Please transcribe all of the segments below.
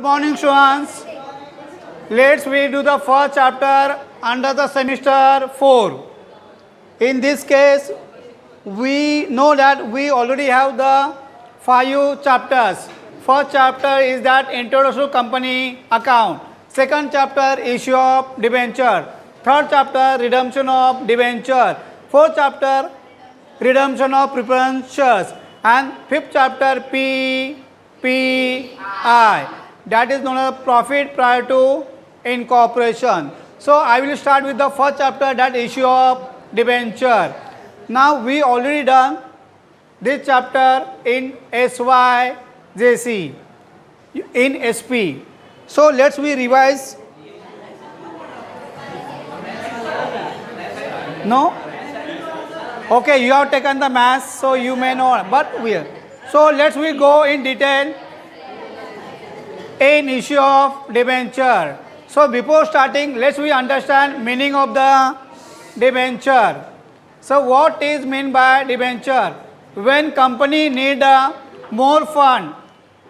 morning, students. Let's we do the first chapter under the semester 4. In this case, we know that we already have the 5 chapters. First chapter is that introduction to company account. Second chapter, issue of debenture. Third chapter, redemption of debenture. Fourth chapter, redemption of preference shares. And fifth chapter, PI. That is known as profit prior to incorporation. So I will start with the first chapter, that issue of debenture. Now we already done this chapter in SYJC, in SP. So let's we revise. No? Okay, you have taken the maths, so you may know, but we are. So let's we go in detail in issue of debenture. So before starting, let's we understand meaning of the debenture. So what is meant by debenture? When company need more fund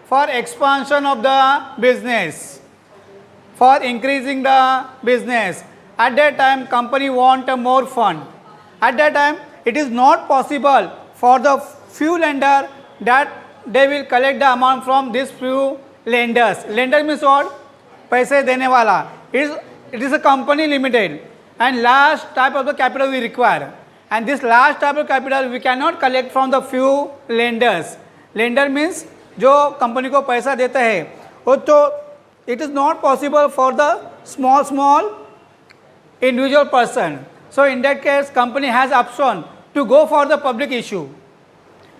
for expansion of the business, for increasing the business, at that time company want more fund. At that time it is not possible for the few lender that they will collect the amount from these few lenders. Lender means what? पैसे देने वाला. It is a company limited, and large type of the capital we require, and this large type of capital we cannot collect from the few lenders. Lender means जो company को पैसा देता है वो तो it is not possible for the small individual person. So in that case company has option to go for the public issue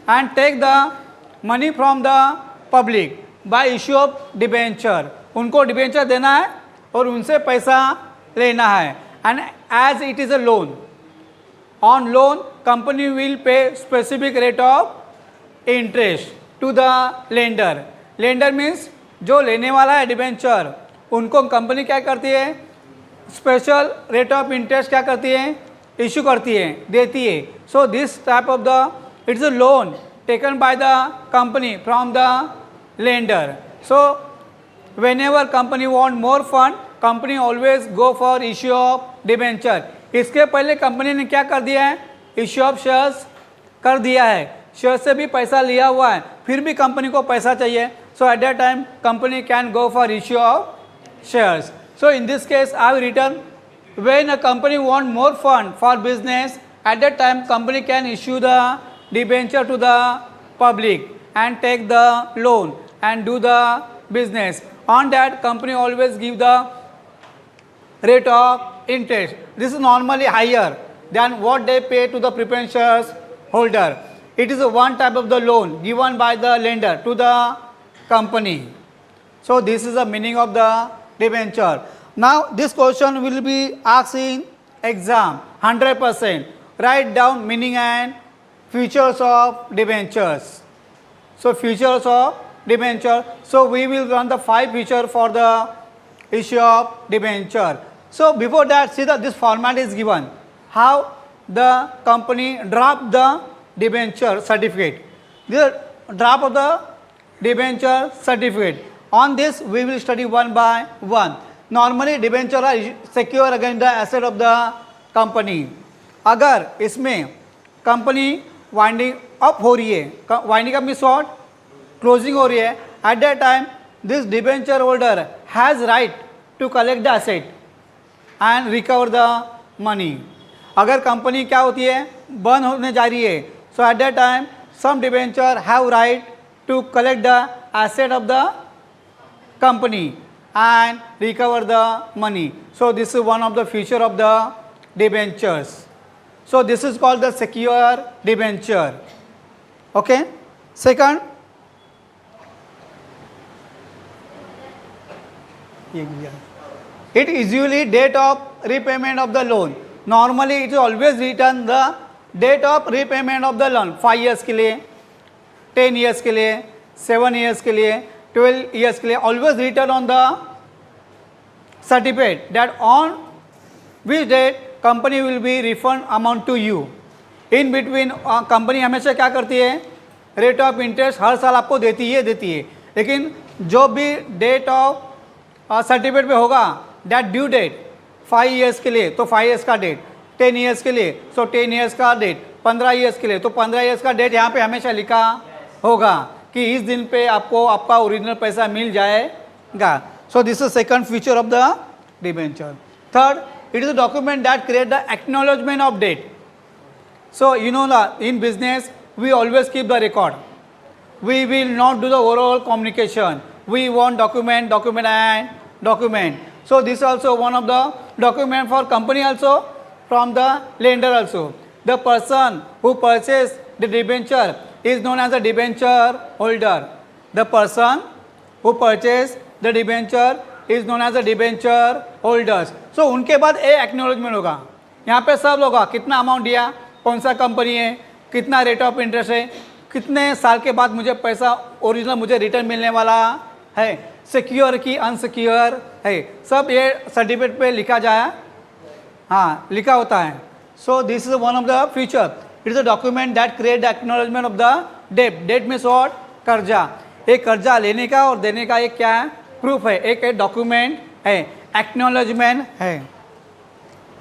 and take the money from the public by issue of debenture. उनको debenture देना है और उनसे पैसा लेना है. And as it is a loan, on loan company will pay specific rate of interest to the lender. Lender means जो लेने वाला है डिबेंचर, उनको कंपनी क्या करती है? स्पेशल रेट ऑफ इंटरेस्ट क्या करती है? इशू करती है, देती है. So this type of the it's a loan taken by the company from the lender. So whenever company want more fund, company always go for issue of debenture. इसके पहले company ने क्या कर दिया है? इश्यू ऑफ शेयर्स कर दिया है. शेयर से भी पैसा लिया हुआ है, फिर भी कंपनी को पैसा चाहिए. So at that time company can go for issue of shares. So in this case I have written when a company want more fund for business, at that time company can issue the debenture to the public and take the loan and do the business. On that company always give the rate of interest. This is normally higher than what they pay to the preference shares holder. It is a one type of the loan given by the lender to the company. So this is the meaning of the debenture. Now this question will be asked in exam 100%. Write down meaning and features of debentures. So features of debenture. So we will run the 5 features for the issue of debenture. So before that, see that this format is given. How the company drop the debenture certificate. The drop of the debenture certificate. On this we will study one by one. Normally debenture are secure against the asset of the company. अगर इसमें company winding up हो रही है, winding up means what? Closing हो रही है, at that time this debenture holder has right to collect the asset and recover the money. अगर company क्या होती है? बंद होने जा रही है. So at that time some debenture have right to collect the asset of the company and recover the money. So this is one of the feature of the debentures. So this is called the secure debenture. Okay. Second, it is usually date of repayment of the loan. Normally it is always written the date of repayment of the loan. 5 years के लिए, 10 years के लिए, 7 years के लिए, 12 years के लिए, always written on the certificate that on which date company will be refund amount to you. In between company हमेशा क्या करती है? रेट ऑफ इंटरेस्ट हर साल आपको देती है. लेकिन जो भी डेट ऑफ सर्टिफिकेट पे होगा दैट ड्यू डेट 5 ईयर्स के लिए तो 5 ईयर्स का डेट, 10 ईयर्स के लिए तो 10 ईयर्स का डेट, 15 ईयर्स के लिए तो 15 ईयर्स का डेट यहाँ पे हमेशा लिखा होगा कि इस दिन पे आपको आपका ओरिजिनल पैसा मिल जाएगा. सो this is second feature of the debenture. Third, it is a document that create the acknowledgement of date. So you know that in business we always keep the record. We will not do the overall communication. We want document, document and document. So this is also one of the document for company also, from the lender also. The person who purchased the debenture is known as a debenture holder. The person who purchased the debenture is known as a debenture holders. So उनके बाद ए acknowledgement होगा. यहाँ पे सब होगा कितना amount दिया, कौन सा कंपनी है, कितना रेट ऑफ इंटरेस्ट है, कितने साल के बाद मुझे पैसा ओरिजिनल मुझे रिटर्न मिलने वाला है, सिक्योर की अनसिक्योर है, सब ये सर्टिफिकेट पे लिखा जाए, हाँ लिखा होता है. So this is one of the feature. It is a document that create the acknowledgement of the debt. Debt means what? कर्जा. एक कर्जा लेने का और देने का एक क्या है? प्रूफ है, एक डॉक्यूमेंट है, एक्नॉलेजमेंट है.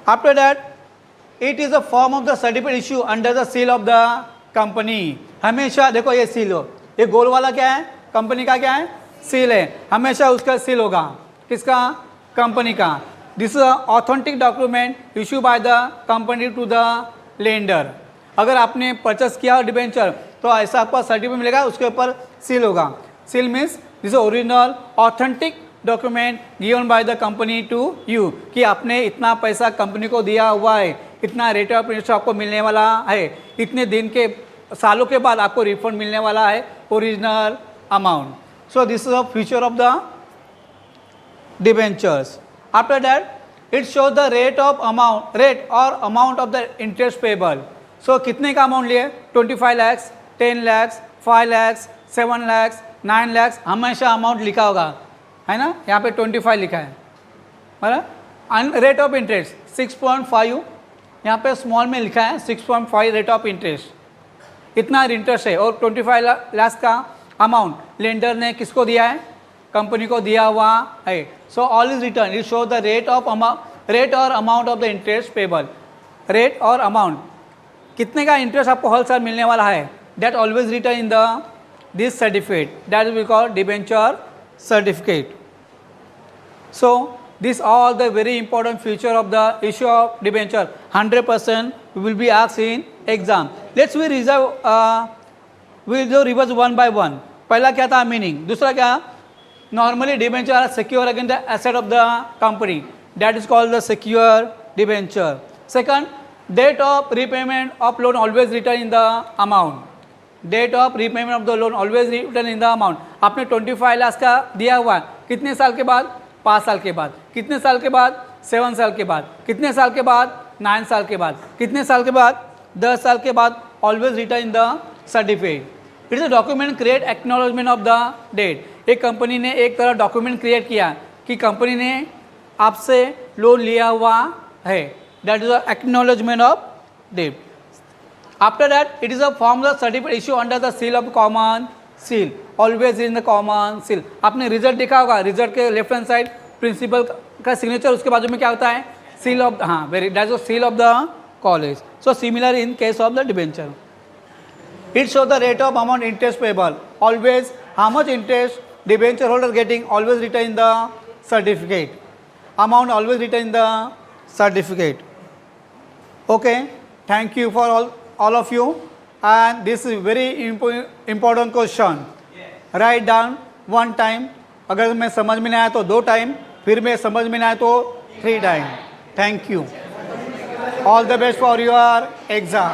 After that it is a form of the certificate issue under the seal of the company. हमेशा देखो ये सील हो, ये गोल वाला क्या है? कंपनी का क्या है? सील है. हमेशा उसका सील होगा. किसका? कंपनी का. This is authentic document issue by the company to the lender. अगर आपने परचेस किया डिबेंचर तो ऐसा आपको सर्टिफिकेट मिलेगा, उसके ऊपर सील होगा. Seal means this is original authentic document given by the company to you, कि आपने इतना पैसा कंपनी को दिया हुआ है, इतना रेट ऑफ इंटरेस्ट आपको मिलने वाला है, इतने दिन के सालों के बाद आपको रिफंड मिलने वाला है original amount. So this is a feature of the debentures. After that it shows the rate और amount of the interest payable. So कितने का अमाउंट लिए? 25 लाख, 10 लाख, 5 लाख, 7 लाख, 9 लाख, हमेशा अमाउंट लिखा होगा, है ना. यहाँ पे 25 लिखा है, मतलब रेट ऑफ इंटरेस्ट 6.5, यहाँ पे स्मॉल में लिखा है 6.5 रेट ऑफ इंटरेस्ट, इतना इंटरेस्ट है. और 25 लाख का अमाउंट लेंडर ने किसको दिया है? कंपनी को दिया हुआ है. So all is return. It show the rate और amount of the interest payable. Rate और अमाउंट, कितने का इंटरेस्ट आपको हर साल मिलने वाला है, that always return in the this certificate, that we call debenture certificate. So this all the very important feature of the issue of debenture. 100% will be asked in exam. Let's we revise one by one. पहला क्या था? Meaning. दूसरा क्या? Normally debenture are secure against the asset of the company, that is called the secure debenture. Second, date of repayment of loan always return in the amount. Date of repayment of the loan always return in the amount. आपने 25 लाख का दिया हुआ है, कितने साल के बाद? 5 साल के बाद. कितने साल के बाद? 7 साल के बाद. कितने साल के बाद? 9 साल के बाद. कितने साल के बाद? 10 साल के बाद. Always return in the certificate. It is a document create acknowledgement of the debt. एक कंपनी ने एक तरह डॉक्यूमेंट क्रिएट किया कि कंपनी ने आपसे लोन लिया हुआ है, that is the acknowledgement of debt. After that, it is a form of certificate issue under the seal of common seal. Always in the common seal. आपने रिजल्ट देखा होगा, रिजल्ट के लेफ्ट हैंड साइड प्रिंसिपल का signature, उसके बाजू में क्या होता है? सील ऑफ, हाँ very, that is seal of the college. So similar in case of the debenture. It show the rate of amount interest payable. Always how much interest debenture holder getting, always return in the certificate. Amount always return in the certificate. Okay, thank you for all of you, and this is very important question. Write down one time. अगर मैं समझ में नहीं आया तो 2 time, फिर मैं समझ में नहीं आया तो 3 time. Thank you. All the best for your exam.